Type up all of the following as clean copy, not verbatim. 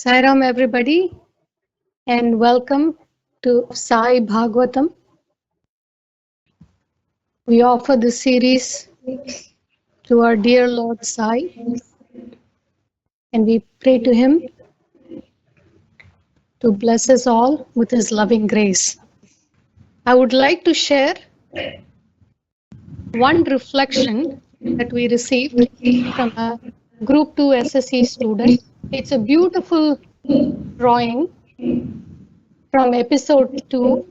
Sairam everybody and welcome to Sai Bhagavatam. We offer this series to our dear Lord Sai and we pray to him to bless us all with his loving grace. I would like to share one reflection that we received from a Group 2 SSC student. It's a beautiful drawing from episode 2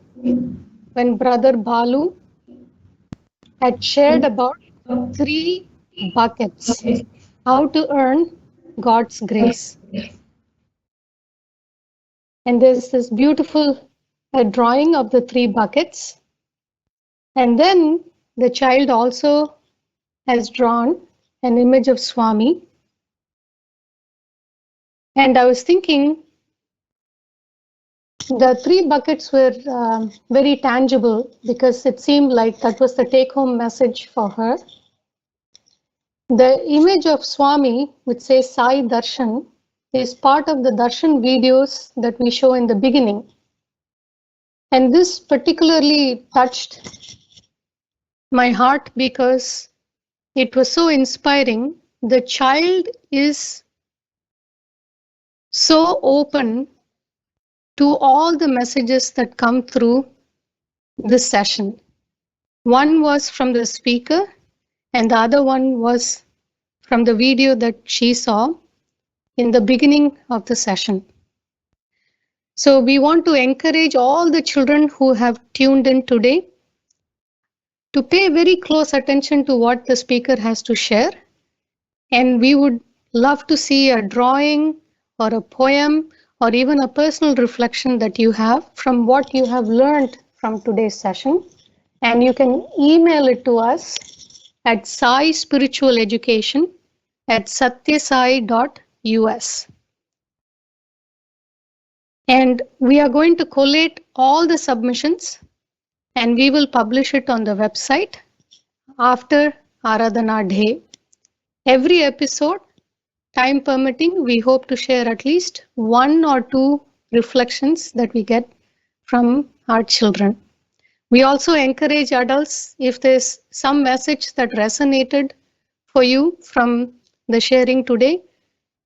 when Brother Balu had shared about 3 buckets, how to earn God's grace. And there's this beautiful drawing of the 3 buckets. And then the child also has drawn an image of Swami. And I was thinking, the 3 buckets were very tangible because it seemed like that was the take-home message for her. The image of Swami, which says Sai Darshan, is part of the Darshan videos that we show in the beginning. And this particularly touched my heart because it was so inspiring. The child is so open to all the messages that come through this session. One was from the speaker and the other one was from the video that she saw in the beginning of the session. So we want to encourage all the children who have tuned in today to pay very close attention to what the speaker has to share. And we would love to see a drawing or a poem or even a personal reflection that you have from what you have learned from today's session. And you can email it to us at saispiritualeducation@sathyaSai.US. And we are going to collate all the submissions and we will publish it on the website after Aradhana Day. Every episode, time permitting, we hope to share at least 1 or 2 reflections that we get from our children. We also encourage adults, if there's some message that resonated for you from the sharing today,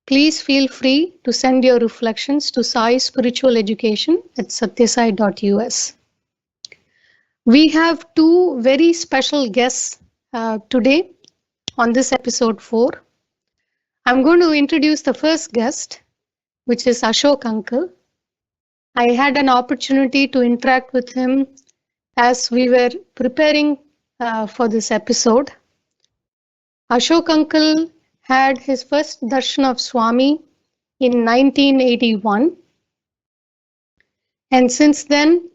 please feel free to send your reflections to saispiritualeducation@sathyaSai.US. We have 2 very special guests today on this episode 4. I'm going to introduce the first guest, which is Ashok Uncle. I had an opportunity to interact with him as we were preparing for this episode. Ashok Uncle had his first darshan of Swami in 1981. And since then,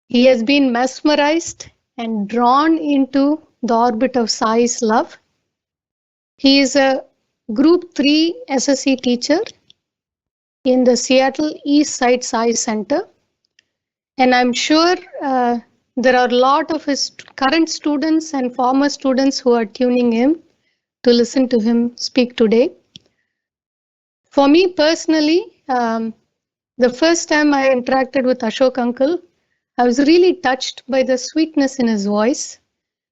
he has been mesmerized and drawn into the orbit of Sai's love. He is a Group 3 SSC teacher in the Seattle East Side Sai Center. And I'm sure there are a lot of his current students and former students who are tuning in to listen to him speak today. For me personally, the first time I interacted with Ashok Uncle, I was really touched by the sweetness in his voice.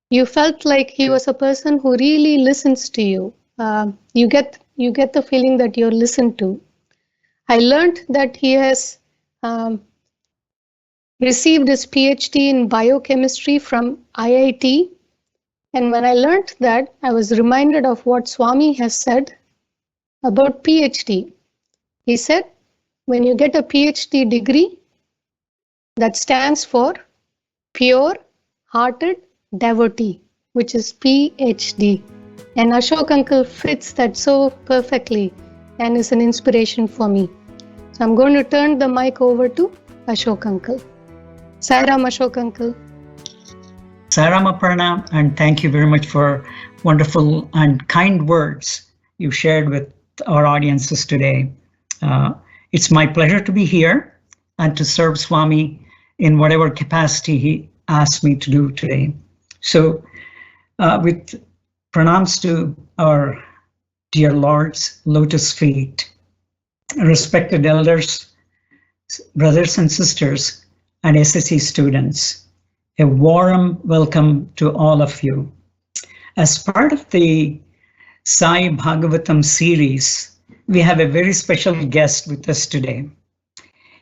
You felt like he was a person who really listens to you. You get the feeling that you're listened to. I learned that he has received his PhD in biochemistry from IIT. And when I learned that, I was reminded of what Swami has said about PhD. He said, when you get a PhD degree, that stands for pure-hearted devotee, which is PhD. And Ashok Uncle fits that so perfectly and is an inspiration for me. So I'm going to turn the mic over to Ashok Uncle. Sairam Ashok Uncle. Sairam Aparna, and thank you very much for wonderful and kind words you shared with our audiences today. It's my pleasure to be here and to serve Swami in whatever capacity he asked me to do today. So with pranams to our dear Lord's lotus feet, respected elders, brothers and sisters, and SSC students. A warm welcome to all of you. As part of the Sai Bhagavatam series, we have a very special guest with us today.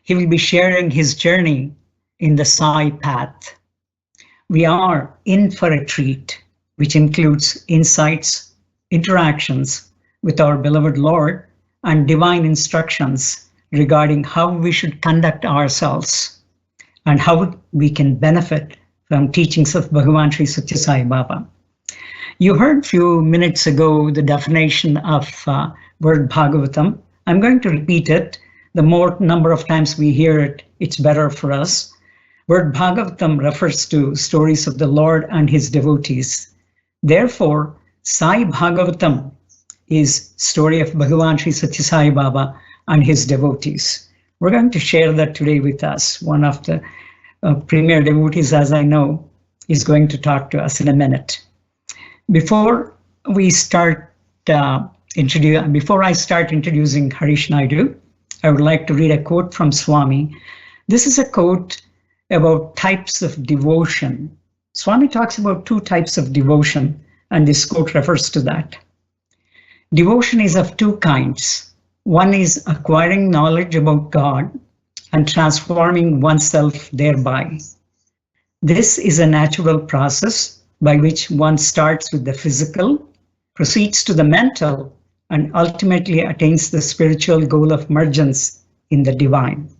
He will be sharing his journey in the Sai path. We are in for a treat, which includes insights, interactions with our beloved Lord, and divine instructions regarding how we should conduct ourselves and how we can benefit from teachings of Bhagavan Sri Sathya Sai Baba. You heard a few minutes ago the definition of word Bhagavatam. I'm going to repeat it. The more number of times we hear it, it's better for us. Word Bhagavatam refers to stories of the Lord and his devotees. Therefore, Sai Bhagavatam is story of Bhagavan Sri Sathya Sai Baba and his devotees. We're going to share that today with us. One of the premier devotees, as I know, is going to talk to us in a minute. Before I start introducing Harish Naidu, I would like to read a quote from Swami. This is a quote about types of devotion. Swami talks about two types of devotion, and this quote refers to that. Devotion is of two kinds. One is acquiring knowledge about God and transforming oneself thereby. This is a natural process by which one starts with the physical, proceeds to the mental, and ultimately attains the spiritual goal of emergence in the divine.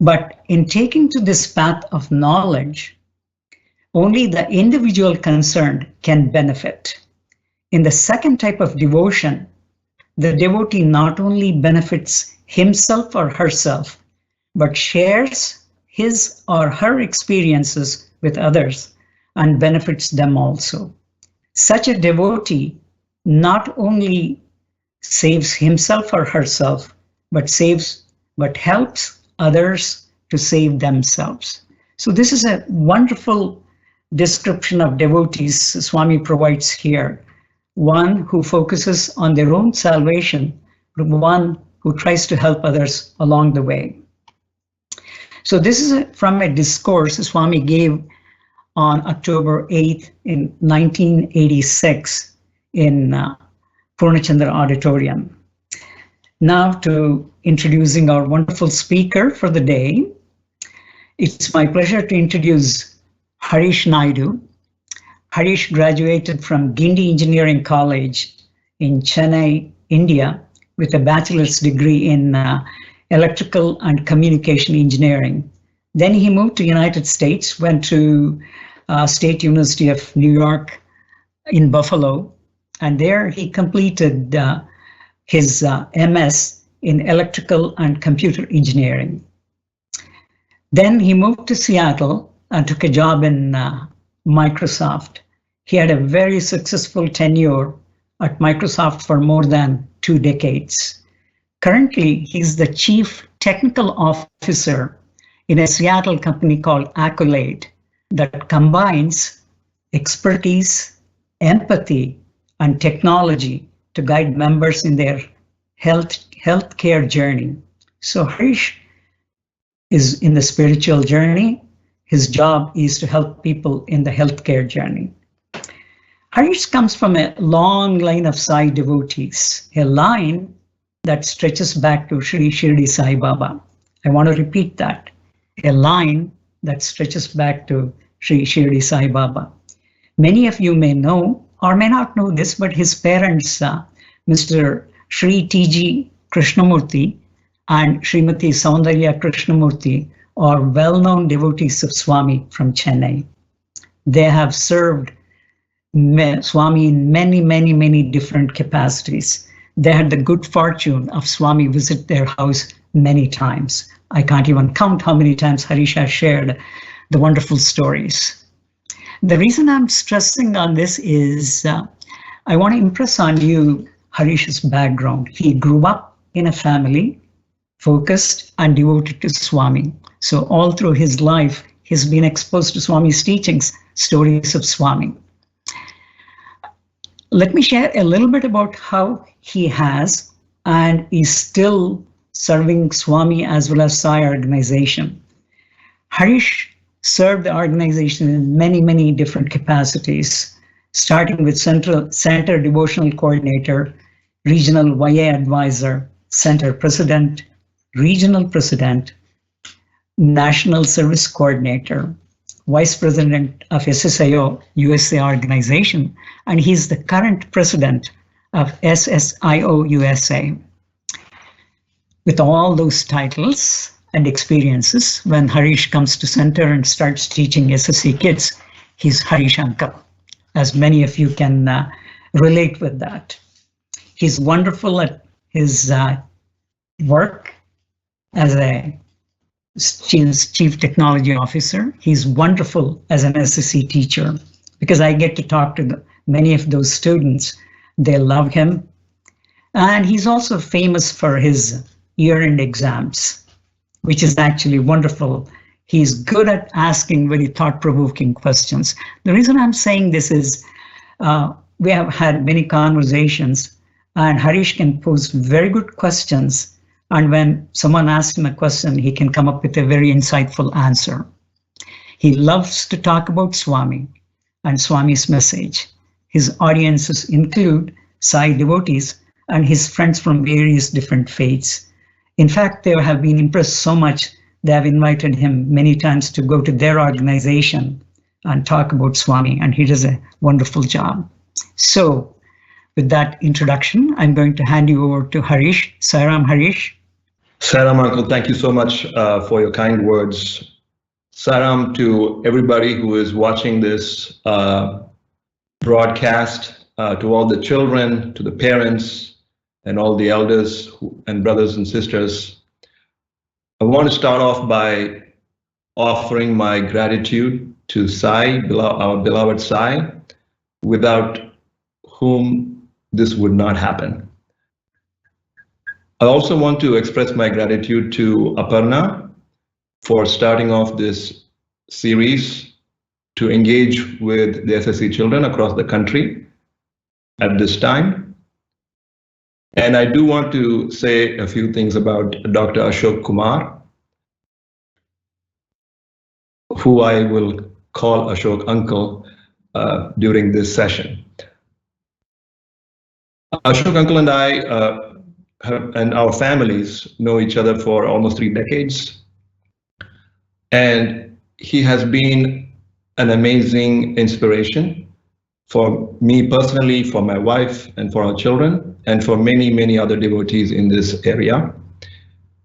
But in taking to this path of knowledge, only the individual concerned can benefit. In the second type of devotion, the devotee not only benefits himself or herself, but shares his or her experiences with others and benefits them also. Such a devotee not only saves himself or herself, but helps others to save themselves. So this is a wonderful description of devotees Swami provides here. One who focuses on their own salvation, one who tries to help others along the way. So this is from a discourse Swami gave on October 8th in 1986 in Purnachandra Auditorium. Now to introducing our wonderful speaker for the day. It's my pleasure to introduce Harish Naidu. Harish graduated from Guindy Engineering College in Chennai, India, with a bachelor's degree in electrical and communication engineering. Then he moved to United States, went to State University of New York in Buffalo, and there he completed his MS in electrical and computer engineering. Then he moved to Seattle and took a job in Microsoft. He had a very successful tenure at Microsoft for more than 2 decades. Currently, he's the Chief Technical Officer in a Seattle company called Accolade that combines expertise, empathy, and technology to guide members in their healthcare journey. So Harish is in the spiritual journey. His job is to help people in the healthcare journey. Harish comes from a long line of Sai devotees, a line that stretches back to Sri Shirdi Sai Baba. I want to repeat that, a line that stretches back to Sri Shirdi Sai Baba. Many of you may know or may not know this, but his parents, Mr. Sri T.G. Krishnamurti and Srimati Saundarya Krishnamurti, are well-known devotees of Swami from Chennai. They have served Swami in many different capacities. They had the good fortune of Swami visit their house many times. I can't even count how many times Harish has shared the wonderful stories. The reason I'm stressing on this is I want to impress on you Harish's background. He grew up in a family focused and devoted to Swami. So all through his life, he's been exposed to Swami's teachings, stories of Swami. Let me share a little bit about how he has and is still serving Swami as well as Sai organization. Harish served the organization in many, many different capacities, starting with Center Devotional Coordinator, Regional YA Advisor, Center President, Regional President, National Service Coordinator, Vice President of SSSIO-USA organization, and he's the current President of SSSIO-USA. With all those titles and experiences, when Harish comes to center and starts teaching SSC kids, he's Harish Uncle, as many of you can relate with that. He's wonderful at his work as a Chief Technology Officer. He's wonderful as an SSC teacher because I get to talk to many of those students. They love him. And he's also famous for his year-end exams, which is actually wonderful. He's good at asking very thought-provoking questions. The reason I'm saying this is we have had many conversations, and Harish can pose very good questions. And when someone asks him a question, he can come up with a very insightful answer. He loves to talk about Swami and Swami's message. His audiences include Sai devotees and his friends from various different faiths. In fact, they have been impressed so much, they have invited him many times to go to their organization and talk about Swami, and he does a wonderful job. So, with that introduction, I'm going to hand you over to Harish. Sairam, Harish. Sairam, Uncle, thank you so much for your kind words. Sairam to everybody who is watching this broadcast, to all the children, to the parents, and all the elders and brothers and sisters. I want to start off by offering my gratitude to Sai, our beloved Sai, without whom this would not happen. I also want to express my gratitude to Aparna for starting off this series to engage with the SSC children across the country at this time. And I do want to say a few things about Dr. Ashok Kumar, who I will call Ashok Uncle during this session. Ashok Uncle and I and our families know each other for almost 3 decades. And he has been an amazing inspiration for me personally, for my wife, and for our children, and for many, many other devotees in this area.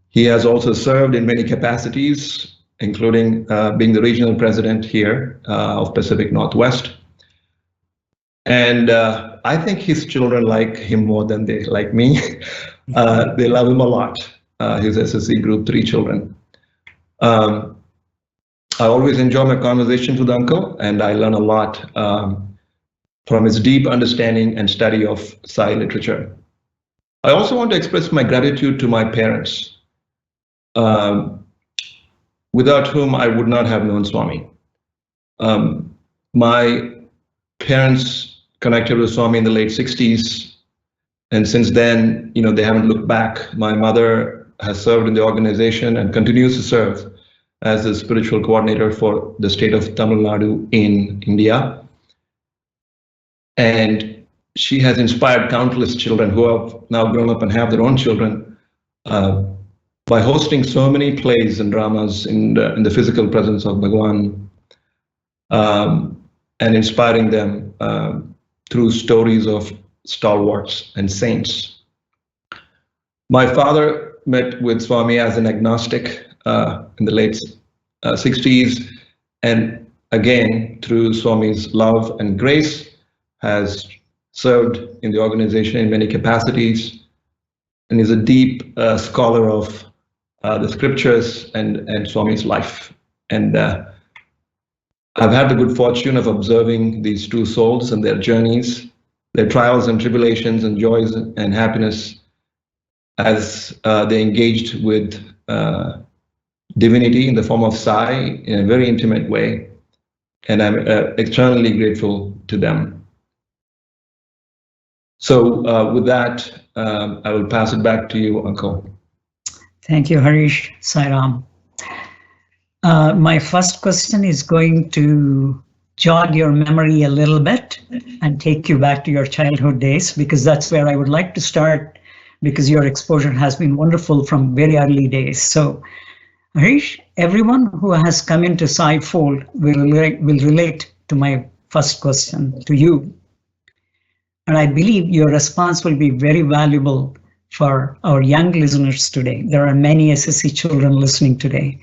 He has also served in many capacities, including being the regional president here of Pacific Northwest. And I think his children like him more than they like me. They love him a lot, his SSC Group 3 children. I always enjoy my conversations with Uncle, and I learn a lot from his deep understanding and study of Sai literature. I also want to express my gratitude to my parents, without whom I would not have known Swami. My parents connected with Swami in the late 60s, and since then, they haven't looked back. My mother has served in the organization and continues to serve as the spiritual coordinator for the state of Tamil Nadu in India. And she has inspired countless children who have now grown up and have their own children by hosting so many plays and dramas in the physical presence of Bhagavan, and inspiring them through stories of stalwarts and saints. My father met with Swami as an agnostic in the late 60s, and again, through Swami's love and grace, has served in the organization in many capacities, and is a deep scholar of the scriptures and Swami's life. And I've had the good fortune of observing these two souls and their journeys, their trials and tribulations and joys and happiness as they engaged with divinity in the form of Sai in a very intimate way. And I'm eternally grateful to them. So with that, I will pass it back to you, Uncle. Thank you, Harish. Sairam. My first question is going to jog your memory a little bit and take you back to your childhood days, because that's where I would like to start, because your exposure has been wonderful from very early days. So, Harish, everyone who has come into Sai Fold will relate to my first question to you. And I believe your response will be very valuable for our young listeners today. There are many SSC children listening today.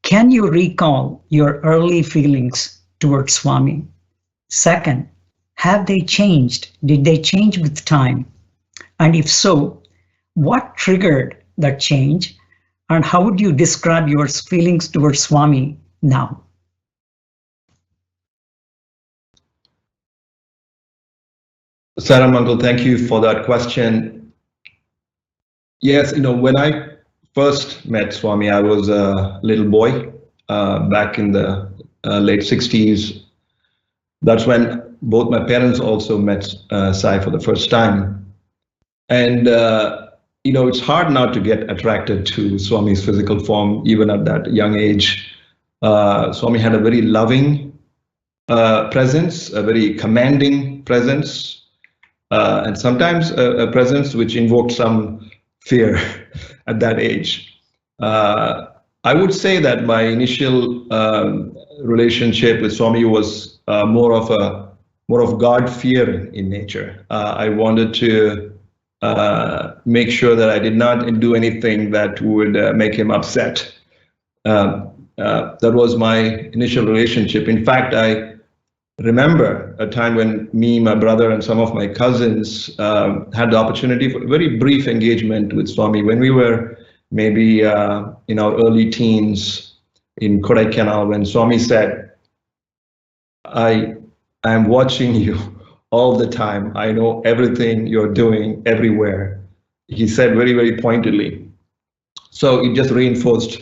Can you recall your early feelings towards Swami? Second, have they changed? Did they change with time? And if so, what triggered that change? And how would you describe your feelings towards Swami now? Saram, Uncle, thank you for that question. Yes, when I first met Swami, I was a little boy back in the late 60s. That's when both my parents also met Sai for the first time. And, it's hard not to get attracted to Swami's physical form, even at that young age. Swami had a very loving presence, a very commanding presence, and sometimes a presence which invoked some fear at that age. I would say that my initial relationship with Swami was more of God-fearing in nature. I wanted to make sure that I did not do anything that would make him upset. That was my initial relationship. In fact, I remember a time when me, my brother, and some of my cousins had the opportunity for a very brief engagement with Swami when we were maybe in our early teens in Kodaikanal, when Swami said, I am watching you all the time. I know everything you're doing everywhere. He said very, very pointedly. So it just reinforced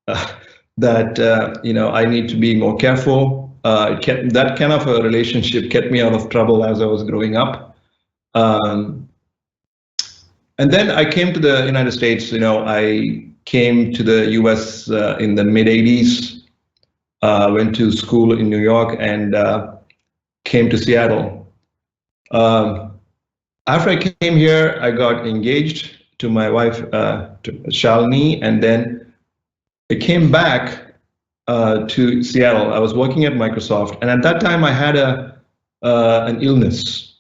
that, I need to be more careful. That kind of a relationship kept me out of trouble as I was growing up. And then I came to the United States. I came to the US in the mid 80s, went to school in New York, and came to Seattle. After I came here, I got engaged to my wife, to Shalini, and then I came back to Seattle. I was working at Microsoft, and at that time I had an illness.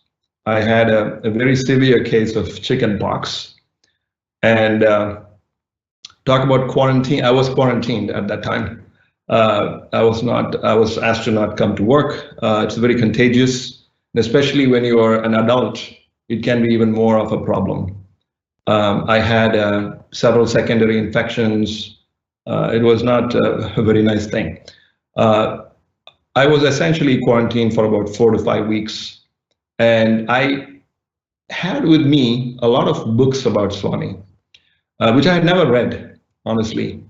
I had a very severe case of chickenpox, and talk about quarantine. I was quarantined at that time. I was asked to not come to work. It's very contagious, and especially when you are an adult, it can be even more of a problem. I had several secondary infections. It was not a very nice thing. I was essentially quarantined for about 4 to 5 weeks, and I had with me a lot of books about Swami, which I had never read, honestly.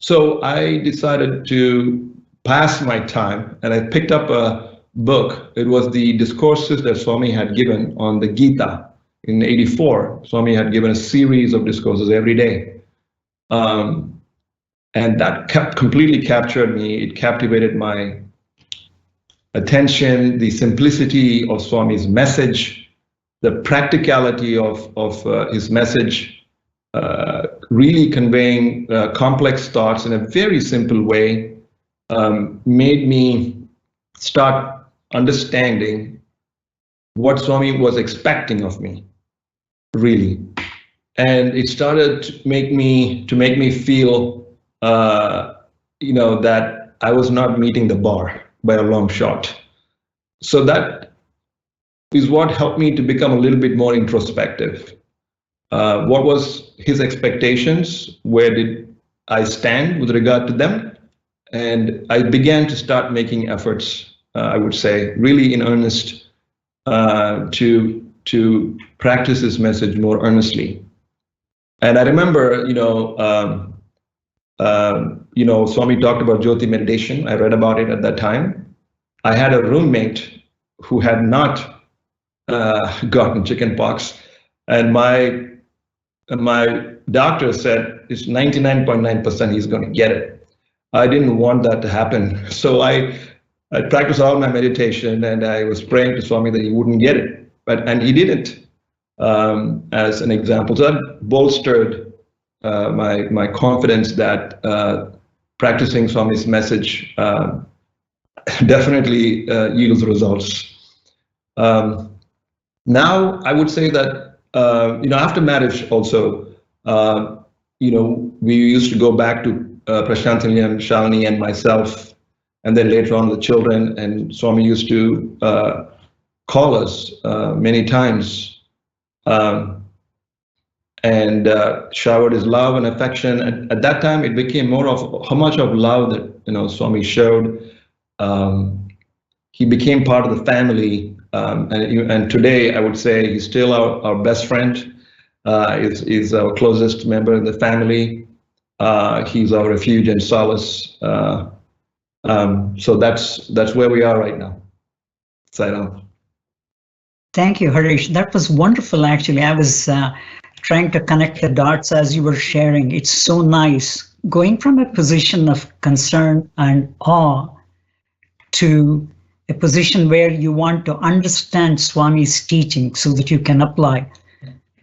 So I decided to pass my time, and I picked up a book. It was the discourses that Swami had given on the Gita in '84. Swami had given a series of discourses every day. And that completely captured me. It captivated my attention, the simplicity of Swami's message, the practicality of his message, really conveying complex thoughts in a very simple way, made me start understanding what Swami was expecting of me, really. And it started to make me feel that I was not meeting the bar by a long shot. So that is what helped me to become a little bit more introspective. What was his expectations? Where did I stand with regard to them? And I began to start making efforts, I would say, really in earnest, to practice his message more earnestly. And I remember, Swami talked about Jyoti meditation. I read about it at that time. I had a roommate who had not gotten chicken pox, and my doctor said it's 99.9% he's going to get it. I didn't want that to happen, so I practiced all my meditation, and I was praying to Swami that he wouldn't get it, and he didn't. As an example, so that bolstered my confidence that practicing Swami's message definitely yields results. Now, I would say that after marriage also, we used to go back to Prashantini and Shalini and myself, and then later on the children, and Swami used to call us many times and showered his love and affection. And at that time, it became more of how much of love that Swami showed. He became part of the family, and today I would say he's still our best friend. Is our closest member in the family. He's our refuge and solace. So that's where we are right now. Sairam. Thank you, Harish. That was wonderful, actually. I was trying to connect the dots as you were sharing. It's so nice going from a position of concern and awe to a position where you want to understand Swami's teaching so that you can apply.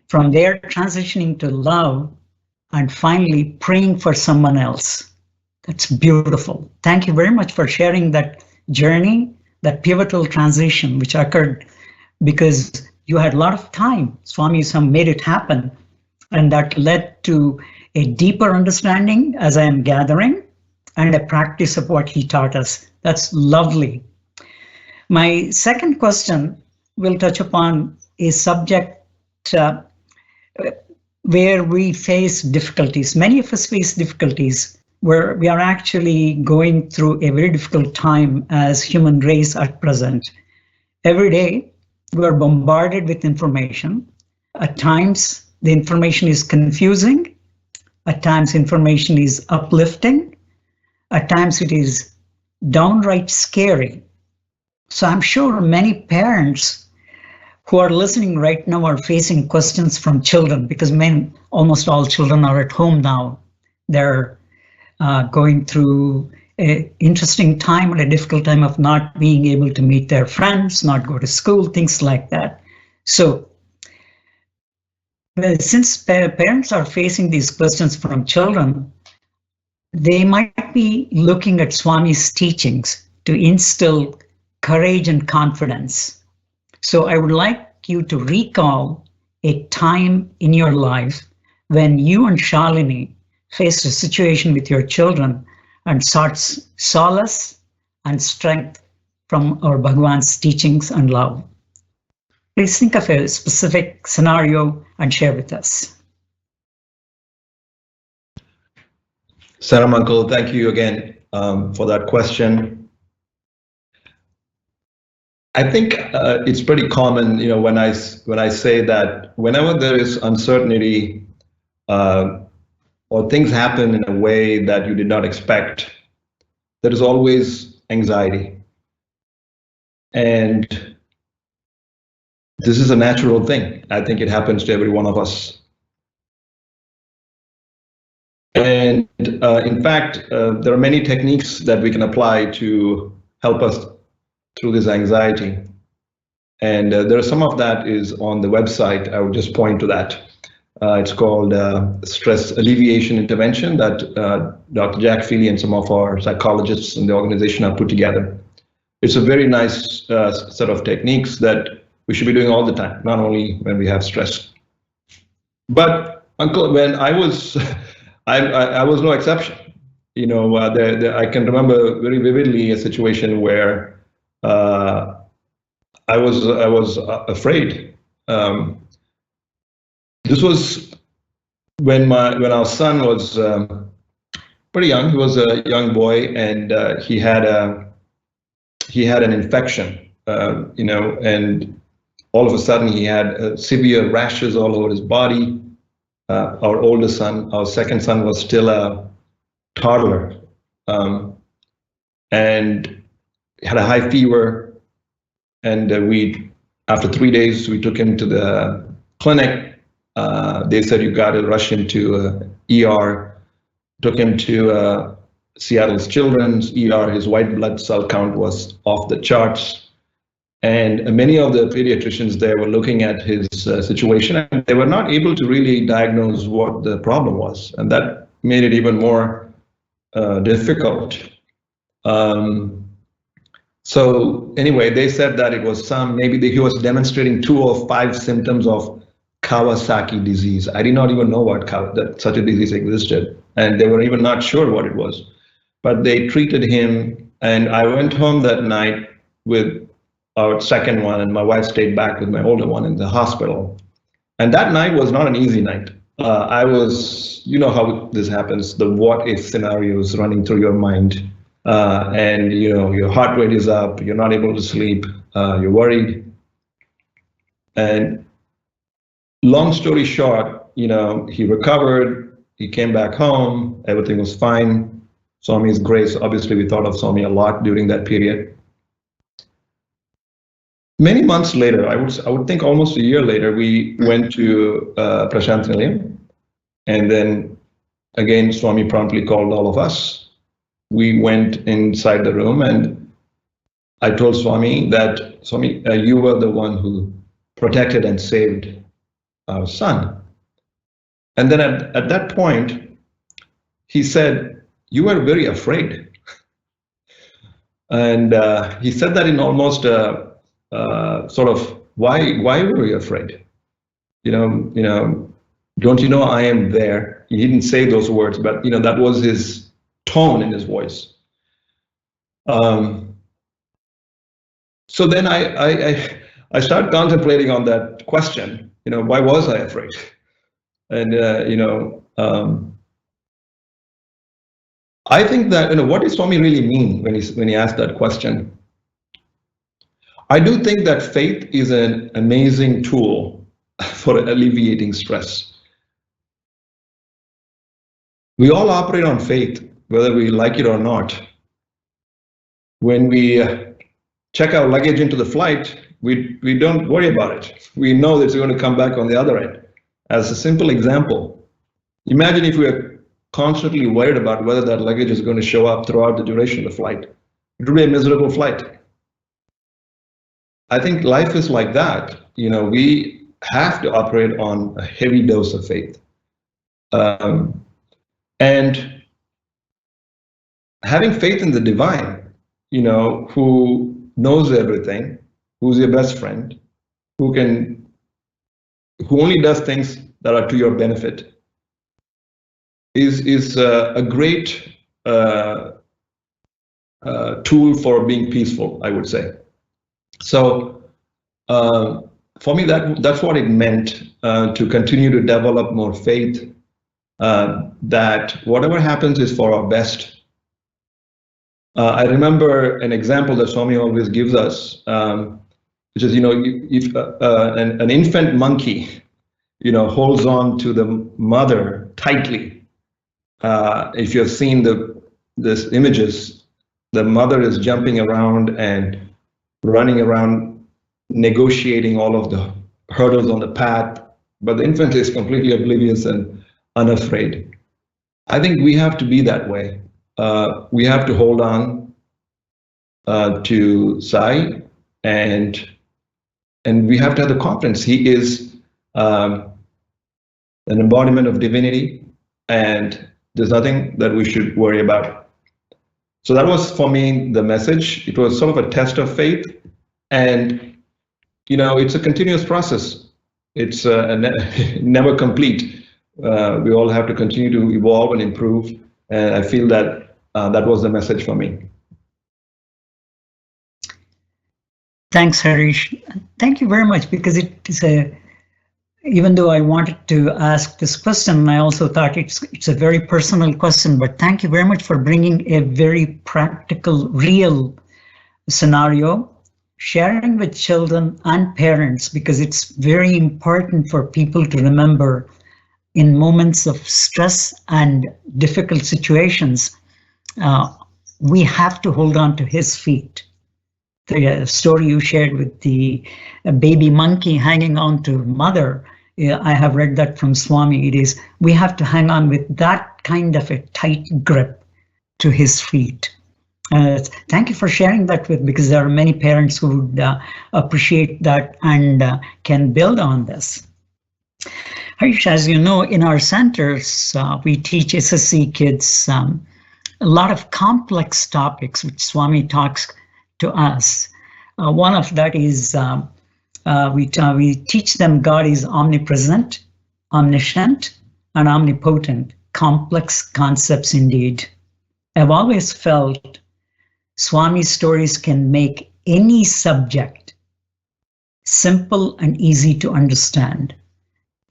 From there, transitioning to love and finally praying for someone else. That's beautiful. Thank you very much for sharing that journey, that pivotal transition, which occurred because you had a lot of time. Swami made it happen. And that led to a deeper understanding, as I am gathering, and a practice of what he taught us. That's lovely. My second question will touch upon a subject where we face difficulties. Many of us face difficulties where we are actually going through a very difficult time as human race at present. Every day, we are bombarded with information. At times, the information is confusing. At times, information is uplifting. At times, it is downright scary. So I'm sure many parents who are listening right now are facing questions from children, because almost all children are at home now. They're going through an interesting time and a difficult time of not being able to meet their friends, not go to school, things like that. So since parents are facing these questions from children, they might be looking at Swami's teachings to instill courage and confidence. So I would like you to recall a time in your life when you and Shalini faced a situation with your children and sought solace and strength from our Bhagavan's teachings and love. Please think of a specific scenario and share with us. Saram Uncle, thank you again for that question. I think it's pretty common, when I say that whenever there is uncertainty or things happen in a way that you did not expect, there is always anxiety. And this is a natural thing. I think it happens to every one of us. And in fact, there are many techniques that we can apply to help us through this anxiety. And there are some of that is on the website. I would just point to that. It's called Stress Alleviation Intervention that Dr. Jack Feely and some of our psychologists in the organization have put together. It's a very nice set of techniques that we should be doing all the time, not only when we have stress. But Uncle, when I was, I was no exception. I can remember very vividly a situation where I was afraid. This was when our son was pretty young. He was a young boy, and he had an infection. And all of a sudden he had severe rashes all over his body. Our oldest son, our second son, was still a toddler, and had a high fever, and we After 3 days, we took him to the clinic. They said, you got to rush him to ER. Took him to Seattle's Children's ER. His white blood cell count was off the charts. And many of the pediatricians there were looking at his situation, and they were not able to really diagnose what the problem was. And that made it even more difficult. So anyway, they said that it was maybe he was demonstrating 2 of 5 symptoms of Kawasaki disease. I did not even know that such a disease existed, and they were even not sure what it was. But they treated him, and I went home that night with our second one, and my wife stayed back with my older one in the hospital. And that night was not an easy night. I was, you know how this happens, the what if scenarios running through your mind. And you know, your heart rate is up, you're not able to sleep, you're worried. And long story short, you know, he recovered, he came back home, everything was fine. Swami's grace, obviously we thought of Swami a lot during that period. Many months later, I would think almost a year later, we went to Prashant Nilayam, and then again, Swami promptly called all of us. We went inside the room, and I told Swami that, Swami, you were the one who protected and saved our son. And then at that point, he said, you were very afraid. And he said that in almost sort of, why were you afraid? You know, don't you know I am there? He didn't say those words, but you know, that was his tone in his voice. So then I started contemplating on that question. You know, why was I afraid? And you know, I think that, you know, what does Swami really mean when he asked that question? I do think that faith is an amazing tool for alleviating stress. We all operate on faith, whether we like it or not. When we check our luggage into the flight, we don't worry about it. We know that it's going to come back on the other end. As a simple example, imagine if we are constantly worried about whether that luggage is going to show up throughout the duration of the flight. It will be a miserable flight. I think life is like that. You know, we have to operate on a heavy dose of faith. And having faith in the divine, you know, who knows everything, who's your best friend, who only does things that are to your benefit, is a great tool for being peaceful, I would say. So for me, that's what it meant to continue to develop more faith, that whatever happens is for our best. I remember an example that Swami always gives us, which is, you know, if an infant monkey, you know, holds on to the mother tightly. If you've seen these images, the mother is jumping around and running around, negotiating all of the hurdles on the path, but the infant is completely oblivious and unafraid. I think we have to be that way. We have to hold on to Sai, and we have to have the confidence. He is an embodiment of divinity, and there's nothing that we should worry about. So that was, for me, the message. It was sort of a test of faith, and you know, it's a continuous process. It's never complete. We all have to continue to evolve and improve, and I feel that that was the message for me. Thanks, Harish. Thank you very much, because it is even though I wanted to ask this question, I also thought it's a very personal question, but thank you very much for bringing a very practical, real scenario, sharing with children and parents, because it's very important for people to remember in moments of stress and difficult situations, we have to hold on to his feet. the story you shared with the baby monkey hanging on to mother, I have read that from Swami. It is, we have to hang on with that kind of a tight grip to his feet. Thank you for sharing that with, because there are many parents who would appreciate that and can build on this. Harish, as you know, in our centers, we teach SSC kids a lot of complex topics, which Swami talks to us. One of that is we teach them God is omnipresent, omniscient, and omnipotent. Complex concepts indeed. I've always felt Swami's stories can make any subject simple and easy to understand.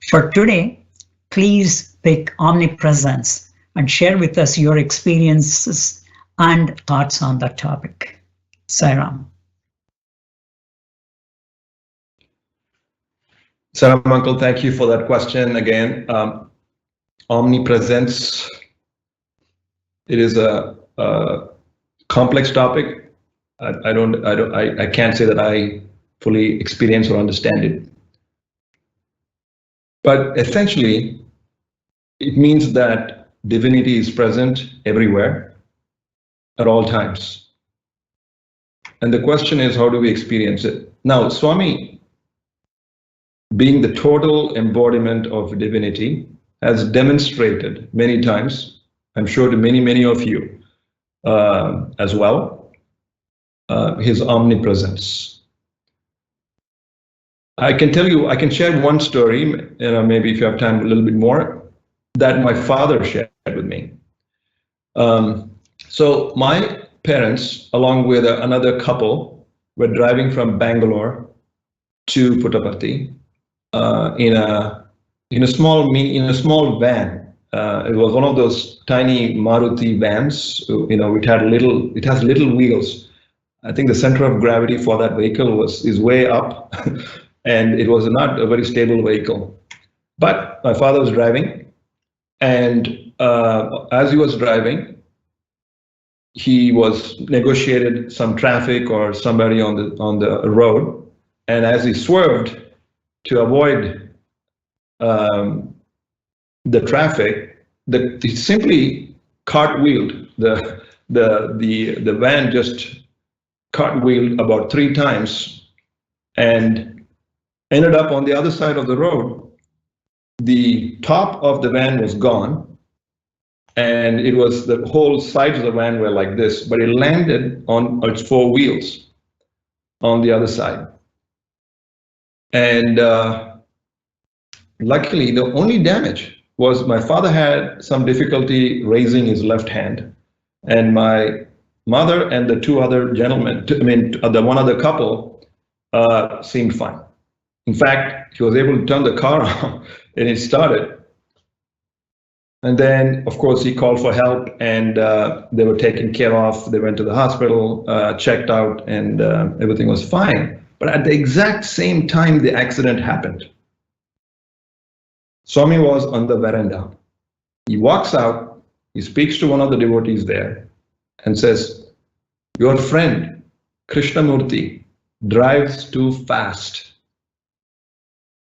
For today, please pick omnipresence and share with us your experiences and thoughts on that topic. Sairam. Saram Uncle, thank you for that question again. Omnipresence, it is a complex topic. I can't say that I fully experience or understand it. But essentially, it means that divinity is present everywhere at all times. And the question is, how do we experience it? Now, Swami, being the total embodiment of divinity, has demonstrated many times, I'm sure to many of you as well, his omnipresence. I can tell you, I can share one story, maybe if you have time a little bit more, that my father shared with me. So my parents, along with another couple, were driving from Bangalore to Puttaparthi in a small van. It was one of those tiny Maruti vans, it has little wheels. I think the center of gravity for that vehicle is way up, and it was not a very stable vehicle. But my father was driving, and as he was driving, he was negotiated some traffic or somebody on the road, and as he swerved to avoid the traffic, he simply cartwheeled. The van just cartwheeled about 3 times and ended up on the other side of the road. The top of the van was gone, and it was the whole sides of the van were like this, but it landed on its 4 wheels on the other side. And luckily, the only damage was my father had some difficulty raising his left hand, and my mother and the 2 other gentlemen, the one other couple, seemed fine. In fact, he was able to turn the car on and it started. And then, of course, he called for help, and they were taken care of. They went to the hospital, checked out, and everything was fine. But at the exact same time the accident happened, Swami was on the veranda. He walks out, he speaks to one of the devotees there and says, "Your friend, Krishnamurti, drives too fast."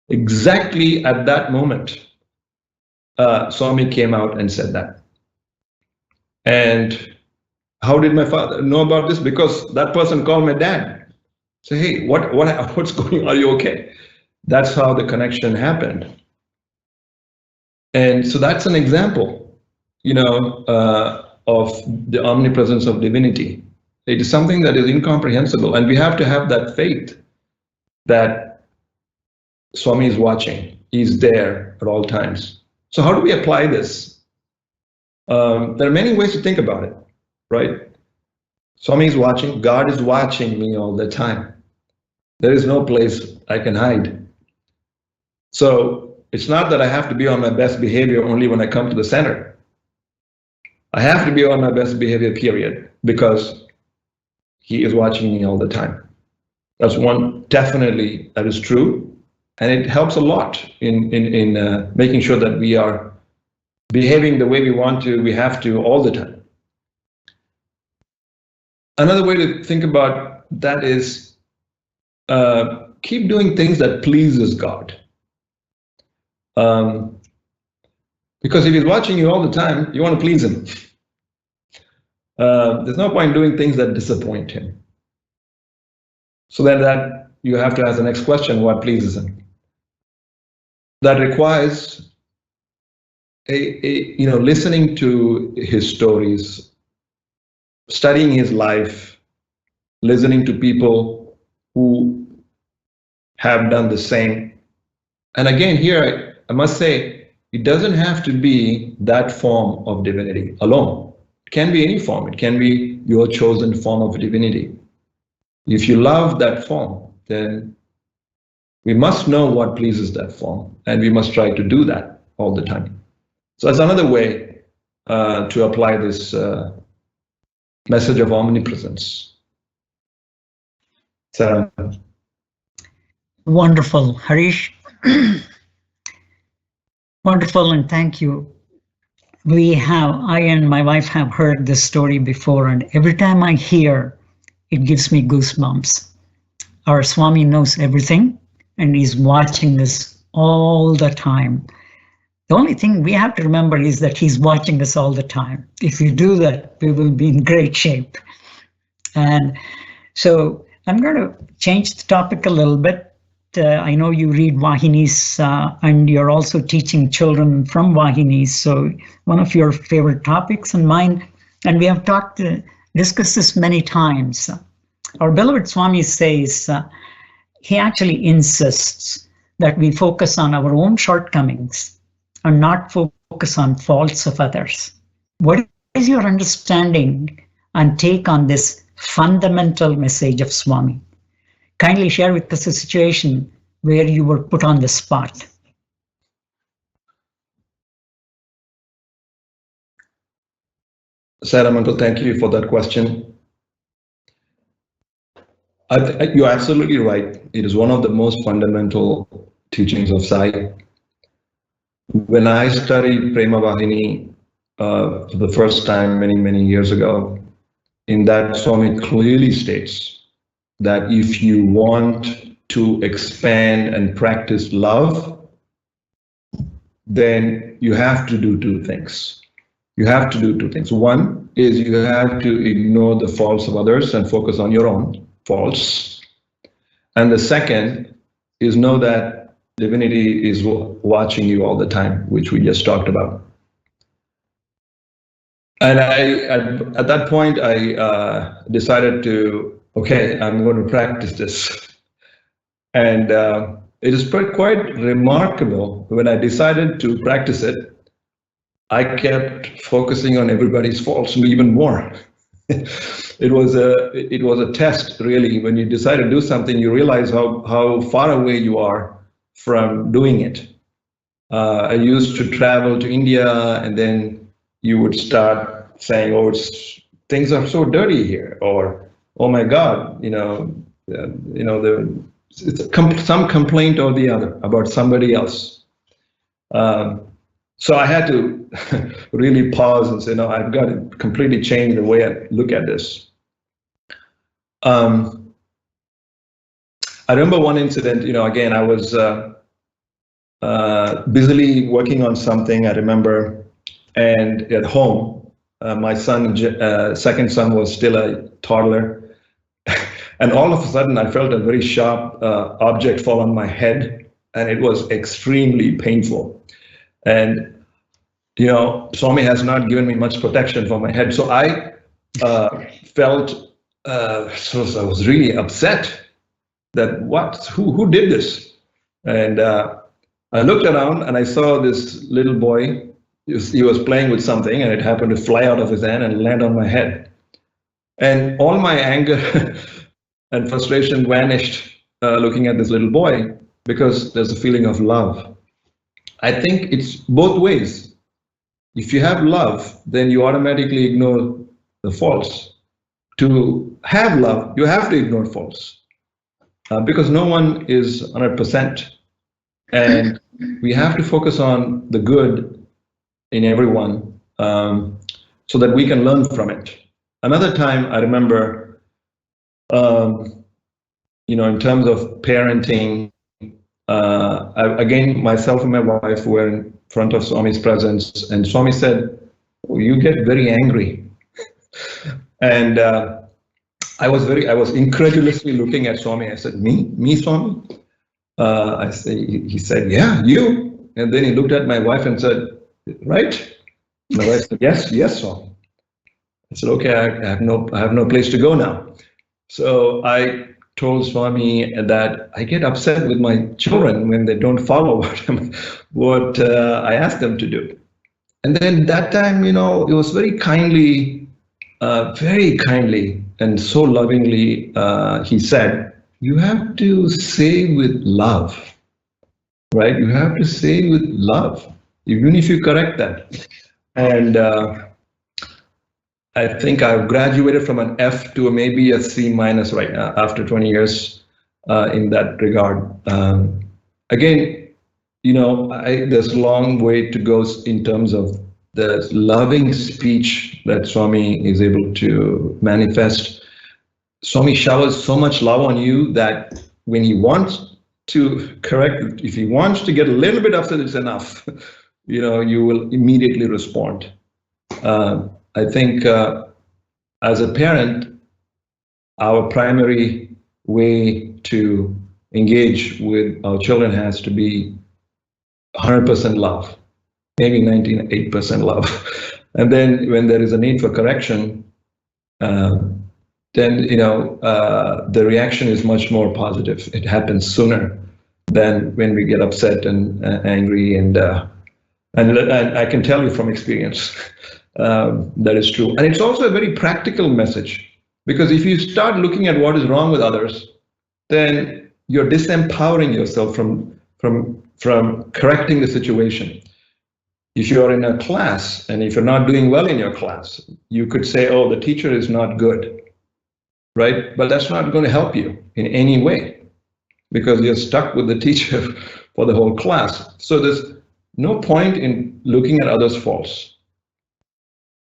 Exactly at that moment, Swami came out and said that. And how did my father know about this? Because that person called my dad. Say, "Hey, what's going on? Are you okay?" That's how the connection happened. And so that's an example, of the omnipresence of divinity. It is something that is incomprehensible, and we have to have that faith that Swami is watching. He's there at all times. So how do we apply this? There are many ways to think about it, right? Swami is watching. God is watching me all the time. There is no place I can hide. So it's not that I have to be on my best behavior only when I come to the center. I have to be on my best behavior, period, because he is watching me all the time. That's one, definitely, that is true. And it helps a lot in making sure that we are behaving the way we have to all the time. Another way to think about that is, keep doing things that pleases God. Because if he's watching you all the time, you want to please him. There's no point doing things that disappoint him. So then that you have to ask the next question, what pleases him? That requires listening to his stories, studying his life, listening to people who have done the same. And again, here I must say, it doesn't have to be that form of divinity alone. It can be any form. It can be your chosen form of divinity. If you love that form, then we must know what pleases that form, and we must try to do that all the time. So that's another way to apply this message of omnipresence. Sarah. Wonderful, Harish. Wonderful, and thank you. I and my wife have heard this story before, and every time I hear, it gives me goosebumps. Our Swami knows everything, and he's watching us all the time. The only thing we have to remember is that he's watching us all the time. If we do that, we will be in great shape. And so I'm going to change the topic a little bit. I know you read Vahinis, and you're also teaching children from Vahinis. So one of your favorite topics and mine, and we have discussed this many times. Our beloved Swami says, he actually insists that we focus on our own shortcomings and not focus on faults of others. What is your understanding and take on this fundamental message of Swami? Kindly share with us a situation where you were put on the spot. Sarah Mantle, thank you for that question. You're absolutely right. It is one of the most fundamental teachings of Sai. When I studied Prema Vahini for the first time many years ago, in that Swami clearly states that if you want to expand and practice love, then you have to do two things. You have to do two things. One is you have to ignore the faults of others and focus on your own faults. And the second is know that divinity is watching you all the time, which we just talked about. And at that point, I decided to, okay, I'm going to practice this. And it is quite remarkable. When I decided to practice it, I kept focusing on everybody's faults even more. It was a test, really. When you decide to do something, you realize how far away you are from doing it. I used to travel to India, and then you would start saying, "Oh, things are so dirty here," or "Oh my God, it's some complaint or the other about somebody else." So I had to really pause and say, "No, I've got to completely change the way I look at this." I remember one incident. Again, I was busily working on something. I remember, and at home, my second son was still a toddler. And all of a sudden, I felt a very sharp object fall on my head, and it was extremely painful. And, Swami has not given me much protection for my head. So I felt, so I was really upset that who did this? And I looked around and I saw this little boy. He was playing with something, and it happened to fly out of his hand and land on my head. And all my anger and frustration vanished looking at this little boy, because there's a feeling of love. I think it's both ways. If you have love, then you automatically ignore the faults. To have love, you have to ignore faults, because no one is 100%. And we have to focus on the good in everyone, so that we can learn from it. Another time, I remember in terms of parenting, again, myself and my wife were in front of Swami's presence, and Swami said, oh, you get very angry. And I was incredulously looking at Swami. I said, me, Swami? He said, yeah, you. And then he looked at my wife and said, right? My wife said, yes, Swami. I said, okay, I have no place to go now. So I told Swami that I get upset with my children when they don't follow what I ask them to do. And then that time, it was very kindly and so lovingly, he said, you have to say with love, right? You have to say with love, even if you correct that. And I think I've graduated from an F to maybe a C- right now after 20 years in that regard. Again, there's a long way to go in terms of the loving speech that Swami is able to manifest. Swami showers so much love on you that when he wants to correct, if he wants to get a little bit upset, it's enough. You will immediately respond. I think as a parent, our primary way to engage with our children has to be 100% love, maybe 98% love. And then when there is a need for correction, then the reaction is much more positive. It happens sooner than when we get upset and angry. And I can tell you from experience, that is true. And it's also a very practical message, because if you start looking at what is wrong with others, then you're disempowering yourself from correcting the situation. If you are in a class and if you're not doing well in your class, you could say, oh, the teacher is not good, right? But that's not going to help you in any way, because you're stuck with the teacher for the whole class. So there's no point in looking at others' faults.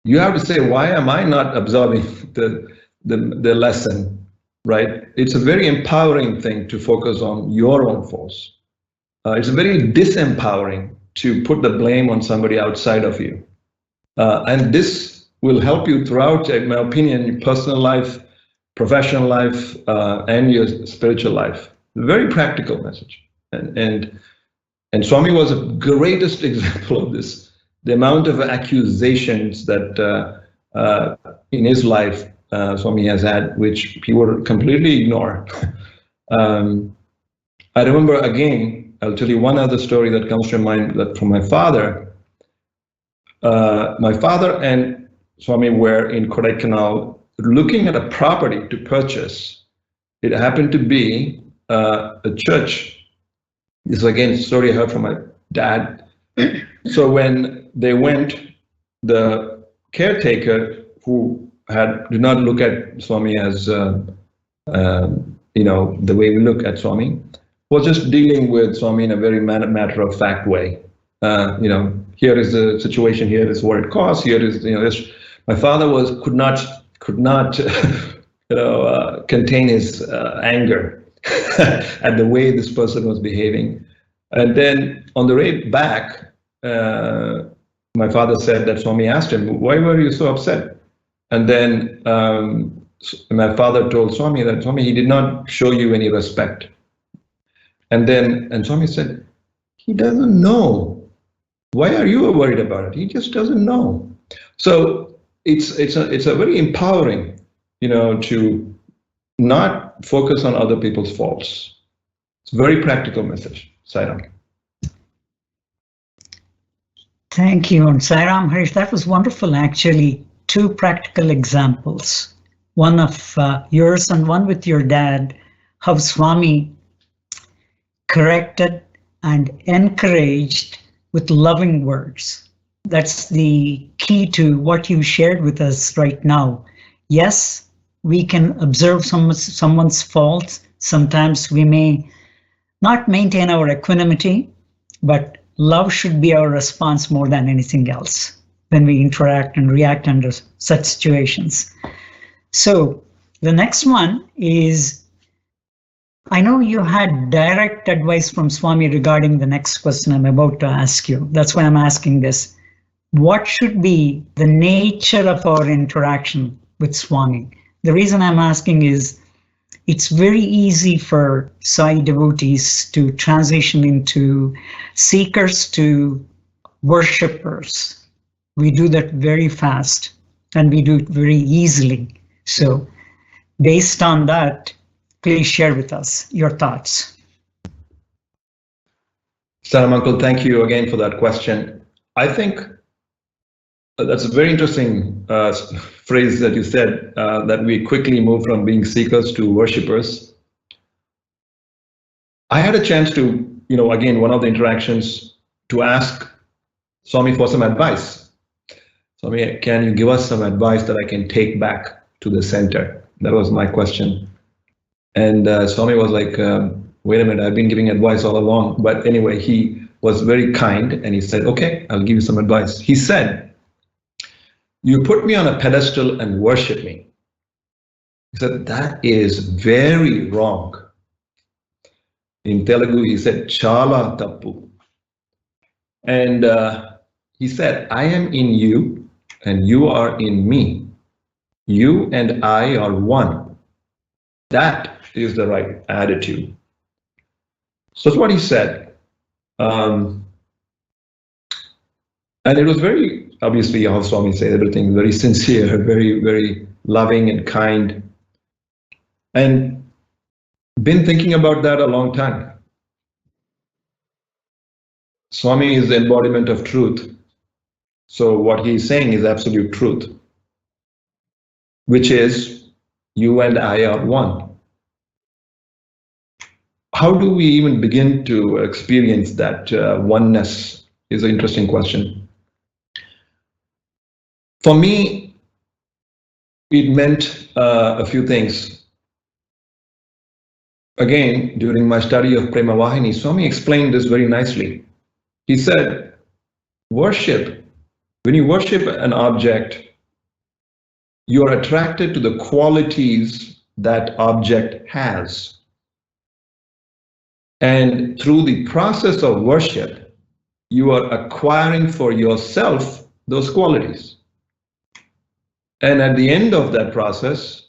You have to say, why am I not absorbing the lesson, right? It's a very empowering thing to focus on your own faults. It's very disempowering to put the blame on somebody outside of you. And this will help you throughout, in my opinion, your personal life, professional life, and your spiritual life. Very practical message. And Swami was the greatest example of this. The amount of accusations that in his life Swami has had, which he would completely ignore. I remember, again, I'll tell you one other story that comes to mind, that from my father. My father and Swami were in Kodaikanal looking at a property to purchase. It happened to be a church. This is again a story I heard from my dad. So when they went, the caretaker, who did not look at Swami as the way we look at Swami, was just dealing with Swami in a very matter-of-fact way. Here is the situation. Here is what it costs. Here is this. My father could not contain his anger at the way this person was behaving. And then on the way back, my father said that Swami asked him, why were you so upset? And then my father told Swami that, Swami, he did not show you any respect. And Swami said, he doesn't know. Why are you worried about it? He just doesn't know. So it's a very empowering, to not focus on other people's faults. It's a very practical message. Sairam. Thank you, and Sairam, Harish, that was wonderful. Actually, two practical examples, one of yours and one with your dad, how Swami corrected and encouraged with loving words. That's the key to what you shared with us right now. Yes, we can observe someone's faults. Sometimes we may not maintain our equanimity, but love should be our response more than anything else when we interact and react under such situations. So The next one is, I know you had direct advice from Swami regarding the next question I'm about to ask you. That's why I'm asking this. What should be the nature of our interaction with Swami? The reason I'm asking is it's very easy for Sai devotees to transition into seekers to worshippers. We do that very fast and we do it very easily. So based on that, please share with us your thoughts. Saram Uncle, thank you again for that question. I think that's a very interesting phrase that you said, that we quickly move from being seekers to worshippers. I had a chance to, again, one of the interactions to ask Swami for some advice. Swami, can you give us some advice that I can take back to the center? That was my question. And Swami was like, wait a minute, I've been giving advice all along. But anyway, he was very kind and he said, okay, I'll give you some advice. He said, you put me on a pedestal and worship me. He said, that is very wrong. In Telugu, he said, chala tappu. And he said, I am in you and you are in me. You and I are one. That is the right attitude. So that's what he said. And it was very, obviously, how Swami said everything, very sincere, very, very loving and kind. And been thinking about that a long time. Swami is the embodiment of truth. So what he's saying is absolute truth, which is you and I are one. How do we even begin to experience that oneness is an interesting question. For me, it meant a few things. Again, during my study of Prema Vahini, Swami explained this very nicely. He said, worship, when you worship an object, you are attracted to the qualities that object has. And through the process of worship, you are acquiring for yourself those qualities. And at the end of that process,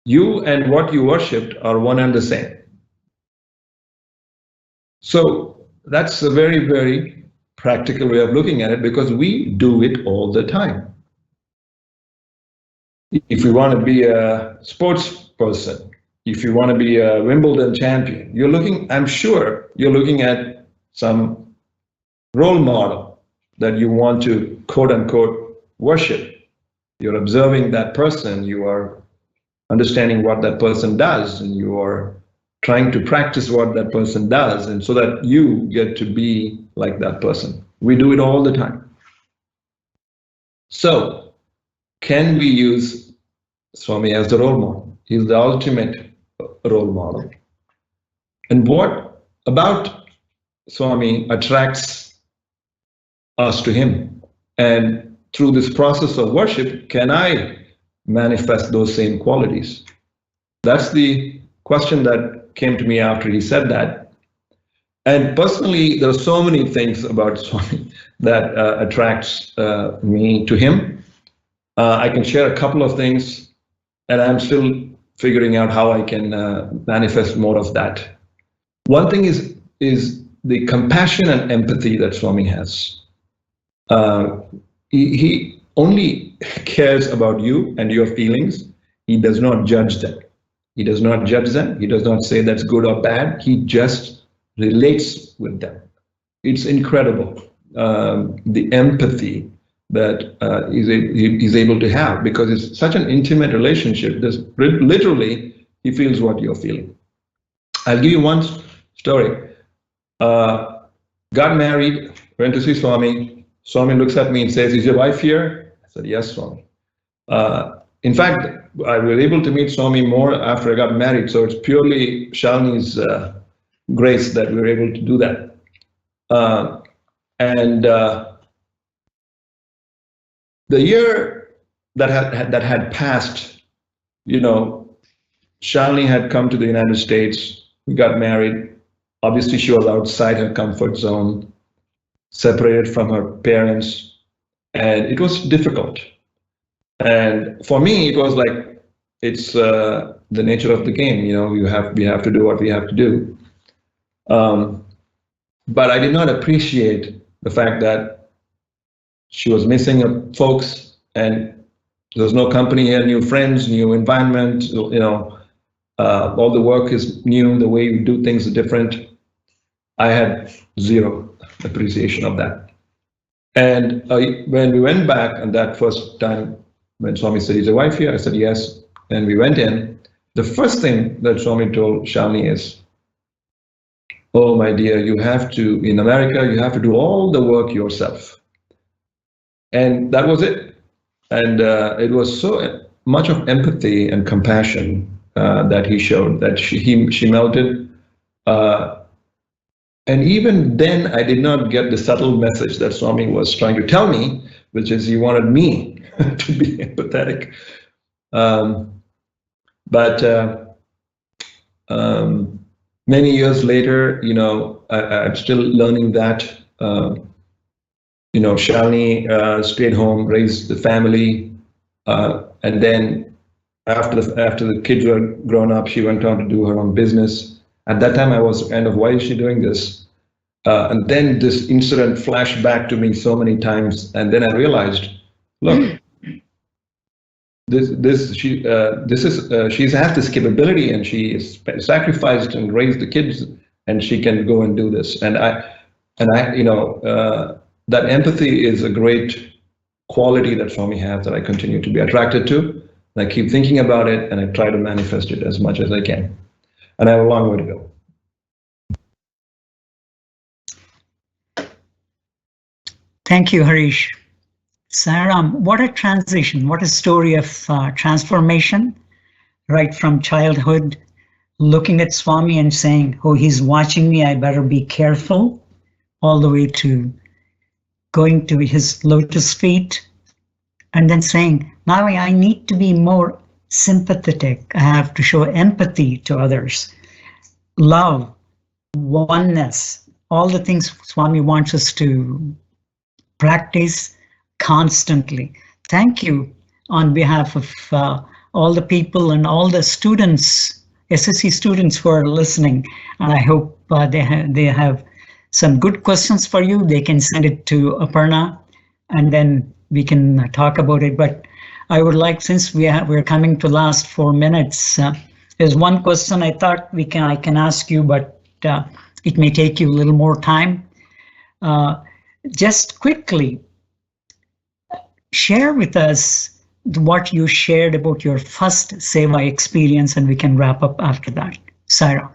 you and what you worshipped are one and the same. So that's a very, very practical way of looking at it, because we do it all the time. If you want to be a sports person, if you want to be a Wimbledon champion, you're looking, I'm sure you're looking at some role model that you want to quote unquote worship. You're observing that person, you are understanding what that person does, and you are trying to practice what that person does, and so that you get to be like that person. We do it all the time. So, can we use Swami as the role model? He's the ultimate role model. And what about Swami attracts us to him? And through this process of worship, can I manifest those same qualities? That's the question that came to me after he said that. And personally, there are so many things about Swami that attracts me to him. I can share a couple of things, and I'm still figuring out how I can manifest more of that. One thing is the compassion and empathy that Swami has. He only cares about you and your feelings. He does not judge them. He does not judge them. He does not say that's good or bad. He just relates with them. It's incredible, the empathy that he's able to have, because it's such an intimate relationship. There's literally, he feels what you're feeling. I'll give you one story. Got married, went to see Swami. Swami looks at me and says, "Is your wife here?" I said, "Yes, Swami." In fact, I was able to meet Swami more after I got married, so it's purely Shalini's grace that we were able to do that. The year that had passed, you know, Shalini had come to the United States. We got married. Obviously, she was outside her comfort zone, separated from her parents, and it was difficult. And for me, it was like, it's the nature of the game. You know, we have to do what we have to do. But I did not appreciate the fact that she was missing her folks, and there was no company here, new friends, new environment. You know, all the work is new. The way you do things is different. I had zero appreciation of that. And when we went back, and that first time when Swami said, "Is your wife here?" I said, "Yes." And we went in. The first thing that Swami told Shalini is, "Oh, my dear, you have to, in America, you have to do all the work yourself." And that was it. And it was so much of empathy and compassion that he showed, that she melted. And even then, I did not get the subtle message that Swami was trying to tell me, which is he wanted me to be empathetic. But many years later, you know, I'm still learning that. You know, Shalini stayed home, raised the family, and then after the kids were grown up, she went on to do her own business. At that time, I was kind of, why is she doing this? And then this incident flashed back to me so many times, and then I realized, look, she has this capability, and she is sacrificed and raised the kids, and she can go and do this. And I, you know, that empathy is a great quality that Swami has that I continue to be attracted to. And I keep thinking about it, and I try to manifest it as much as I can. And I have a long way to go. Thank you, Harish. Saram, what a transition, what a story of transformation, right from childhood, looking at Swami and saying, oh, he's watching me, I better be careful, all the way to going to his lotus feet, and then saying, now I need to be more sympathetic. I have to show empathy to others, love, oneness, all the things Swami wants us to practice constantly. Thank you on behalf of all the people and all the students, SSC students who are listening. And I hope they have some good questions for you. They can send it to Aparna, and then we can talk about it. But I would like, since we're coming to last 4 minutes, there's one question I thought I can ask you, but it may take you a little more time. Just quickly, share with us what you shared about your first Seva experience, and we can wrap up after that. Saram.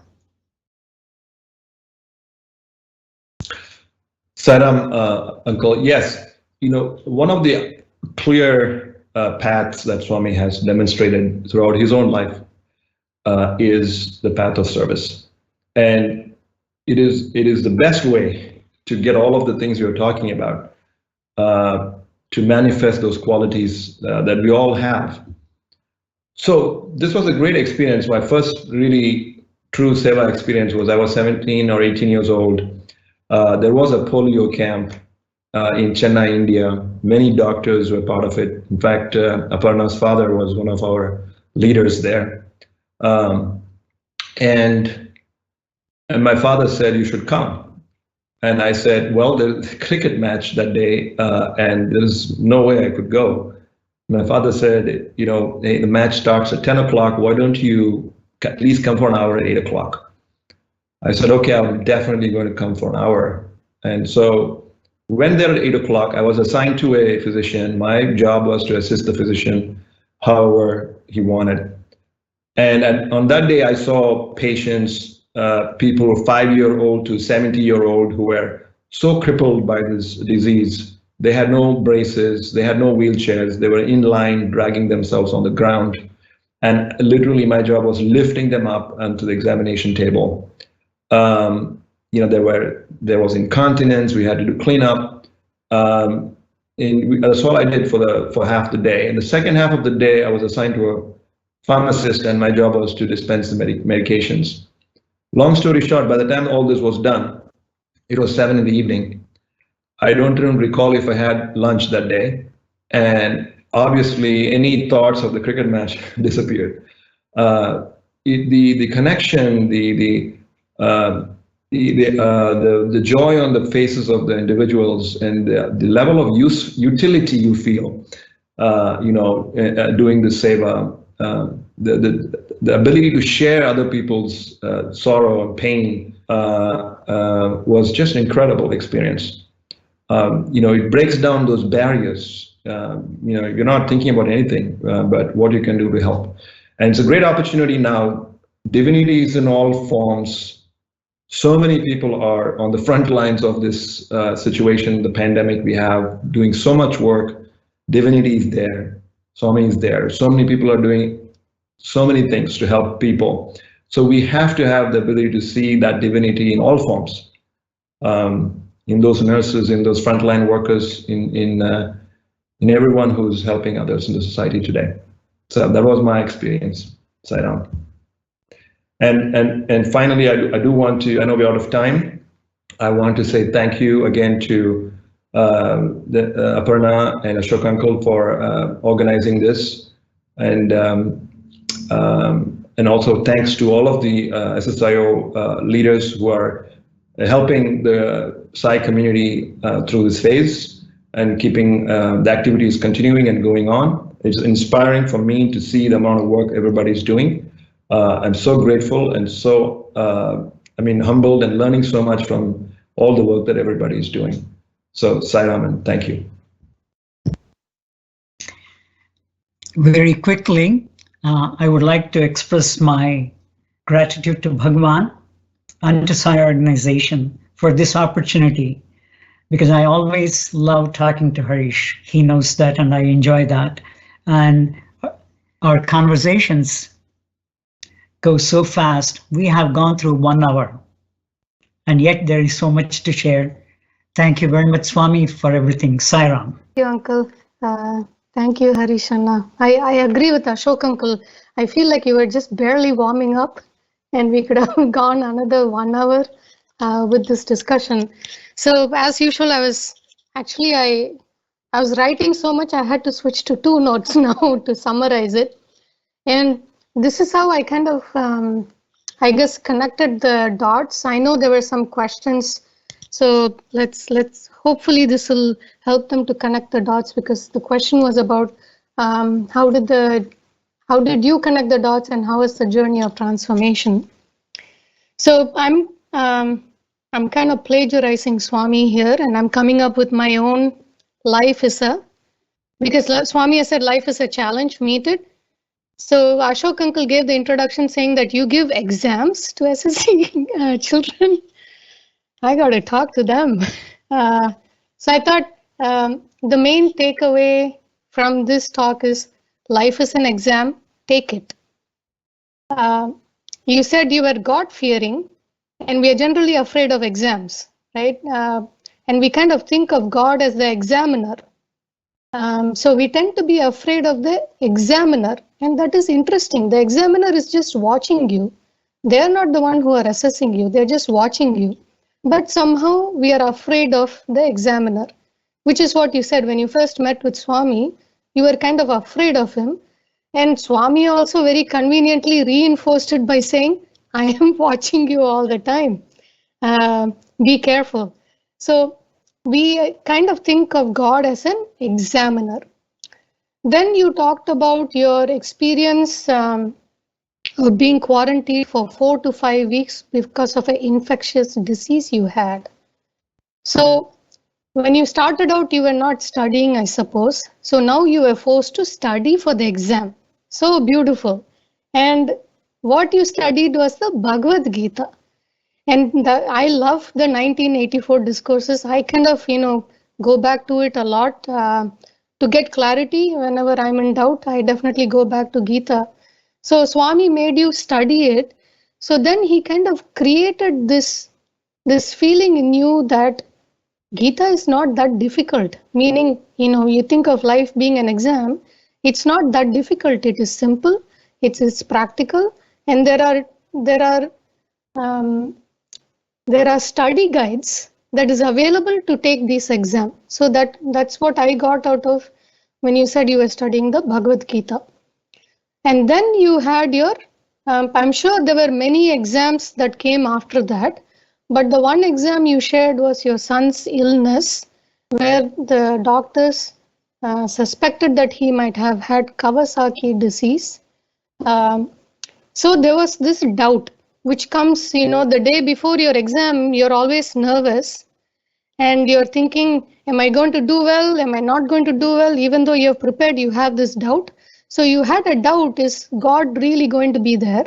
Saram, Uncle, yes. You know, one of the clear paths that Swami has demonstrated throughout his own life is the path of service. And it is the best way to get all of the things you're talking about, to manifest those qualities that we all have. So this was a great experience. My first really true Seva experience was I was 17 or 18 years old. There was a polio camp in Chennai, India. Many doctors were part of it. In fact, Aparna's father was one of our leaders there. And my father said, you should come. And I said, well, there's a cricket match that day, and there's no way I could go. My father said, you know, hey, the match starts at 10 o'clock. Why don't you at least come for an hour at 8 o'clock? I said, okay, I'm definitely going to come for an hour. And so when there at 8 o'clock, I was assigned to a physician. My job was to assist the physician however he wanted. And on that day, I saw patients, people 5-year-old to 70-year-old who were so crippled by this disease. They had no braces, they had no wheelchairs, they were in line, dragging themselves on the ground. And literally my job was lifting them up onto the examination table. You know, there was incontinence, we had to do cleanup. That's all I did for half the day. In the second half of the day, I was assigned to pharmacist, and my job was to dispense the medications. Long story short, by the time all this was done, it was 7 in the evening. I don't even recall if I had lunch that day, and obviously any thoughts of the cricket match disappeared. The connection, the joy on the faces of the individuals, and the level of utility you feel, doing the seva, the ability to share other people's sorrow and pain was just an incredible experience. It breaks down those barriers. You're not thinking about anything but what you can do to help. And it's a great opportunity now. Divinity is in all forms. So many people are on the front lines of this situation, the pandemic we have, doing so much work. Divinity is there. Swami is there. So many people are doing so many things to help people. So we have to have the ability to see that divinity in all forms, in those nurses, in those frontline workers, in everyone who's helping others in the society today. So that was my experience, Sairam. And finally, I do want to, I know we're out of time. I want to say thank you again to Aparna and Ashok Uncle for organizing this. And also thanks to all of the SSIO leaders who are helping the Sai community through this phase and keeping the activities continuing and going on. It's inspiring for me to see the amount of work everybody's doing. I'm so grateful and so, humbled and learning so much from all the work that everybody is doing. So, Sai Raman, thank you. Very quickly, I would like to express my gratitude to Bhagavan and to Sai organization for this opportunity, because I always love talking to Harish. He knows that and I enjoy that. And our conversations go so fast. We have gone through 1 hour and yet there is so much to share. Thank you very much, Swami, for everything. Sairam. Thank you, Uncle. Thank you, Harish Anna. I agree with Ashok Uncle. I feel like you were just barely warming up and we could have gone another 1 hour with this discussion. So as usual, I was writing so much I had to switch to 2 notes now to summarize it. And this is how I kind of, I guess, connected the dots. I know there were some questions, so let's hopefully this will help them to connect the dots, because the question was about how did you connect the dots and how is the journey of transformation. So I'm kind of plagiarizing Swami here, and I'm coming up with my own because Swami has said life is a challenge, meet it. So Ashok Uncle gave the introduction saying that you give exams to SSC children. I got to talk to them. So I thought the main takeaway from this talk is life is an exam, take it. You said you were God-fearing, and we are generally afraid of exams, right? And we kind of think of God as the examiner. So we tend to be afraid of the examiner, and that is interesting. The examiner is just watching you. They're not the one who are assessing you, they're just watching you. But somehow we are afraid of the examiner, which is what you said when you first met with Swami. You were kind of afraid of him. And Swami also very conveniently reinforced it by saying, I am watching you all the time. Be careful. So we kind of think of God as an examiner. Then you talked about your experience of being quarantined for 4 to 5 weeks because of an infectious disease you had. So when you started out, you were not studying, I suppose. So now you were forced to study for the exam. So beautiful. And what you studied was the Bhagavad Gita. And I love the 1984 discourses. I kind of, go back to it a lot to get clarity. Whenever I'm in doubt, I definitely go back to Gita. So Swami made you study it. So then he kind of created this feeling in you that Gita is not that difficult. Meaning, you think of life being an exam. It's not that difficult. It is simple. It's practical, and there are study guides that is available to take this exam. So that's what I got out of when you said you were studying the Bhagavad Gita. And then you had your, I'm sure there were many exams that came after that, but the one exam you shared was your son's illness, where the doctors suspected that he might have had Kawasaki disease. So there was this doubt which comes, the day before your exam, you're always nervous and you're thinking, am I going to do well? Am I not going to do well? Even though you're prepared, you have this doubt. So you had a doubt, is God really going to be there?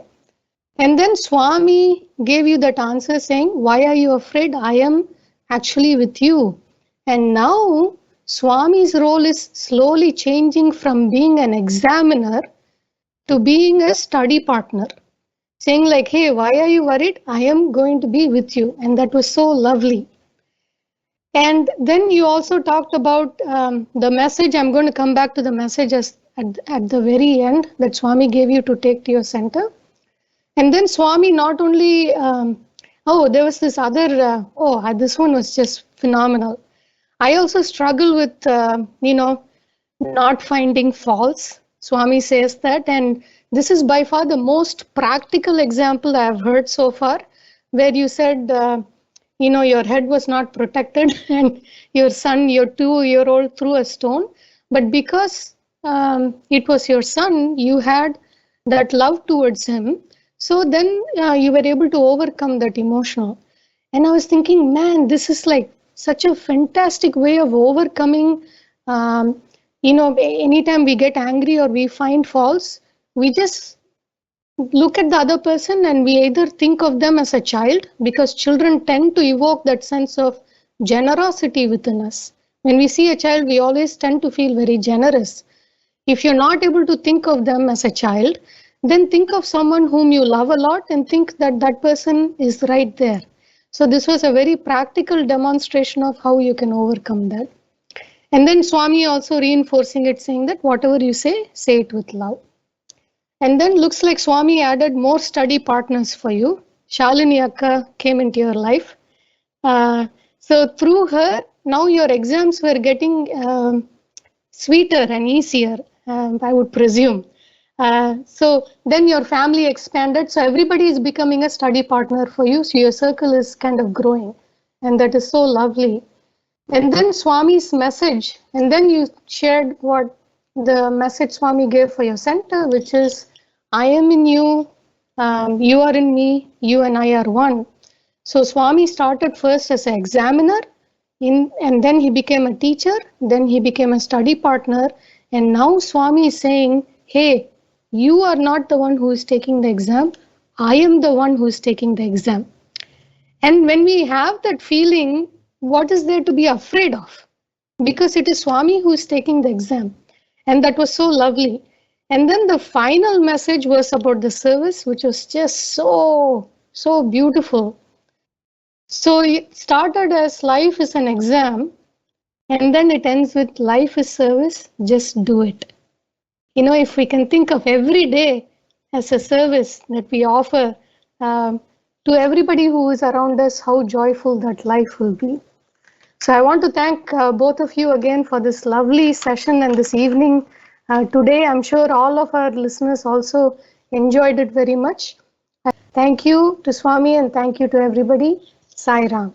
And then Swami gave you that answer saying, why are you afraid? I am actually with you. And now Swami's role is slowly changing from being an examiner to being a study partner, saying like, hey, why are you worried? I am going to be with you. And that was so lovely. And then you also talked about the message. I'm going to come back to the message at the very end that Swami gave you to take to your center. And then Swami not only, there was this other, this one was just phenomenal. I also struggle with, not finding faults. Swami says that, and this is by far the most practical example I have heard so far, where you said, your head was not protected and your son, your 2-year-old, threw a stone. But because it was your son, you had that love towards him. So then you were able to overcome that emotional. And I was thinking, man, this is like such a fantastic way of overcoming. Anytime we get angry or we find faults, we just look at the other person and we either think of them as a child, because children tend to evoke that sense of generosity within us. When we see a child, we always tend to feel very generous. If you're not able to think of them as a child, then think of someone whom you love a lot and think that that person is right there. So this was a very practical demonstration of how you can overcome that. And then Swami also reinforcing it, saying that whatever you say it with love. And then looks like Swami added more study partners for you. Shalini Akka came into your life. So through her, now your exams were getting sweeter and easier, I would presume. So then your family expanded. So everybody is becoming a study partner for you. So your circle is kind of growing. And that is so lovely. And then Swami's message. And then you shared what the message Swami gave for your center, which is, I am in you, you are in me, you and I are one. So Swami started first as an examiner, and then he became a teacher, then he became a study partner, and now Swami is saying, hey, you are not the one who is taking the exam, I am the one who is taking the exam. And when we have that feeling, what is there to be afraid of? Because it is Swami who is taking the exam. And that was so lovely. And then the final message was about the service, which was just so beautiful. So it started as life is an exam, and then it ends with life is service, just do it. If we can think of every day as a service that we offer to everybody who is around us, how joyful that life will be. So I want to thank both of you again for this lovely session and this evening. Today, I'm sure all of our listeners also enjoyed it very much. Thank you to Swami and thank you to everybody. Sai Ram.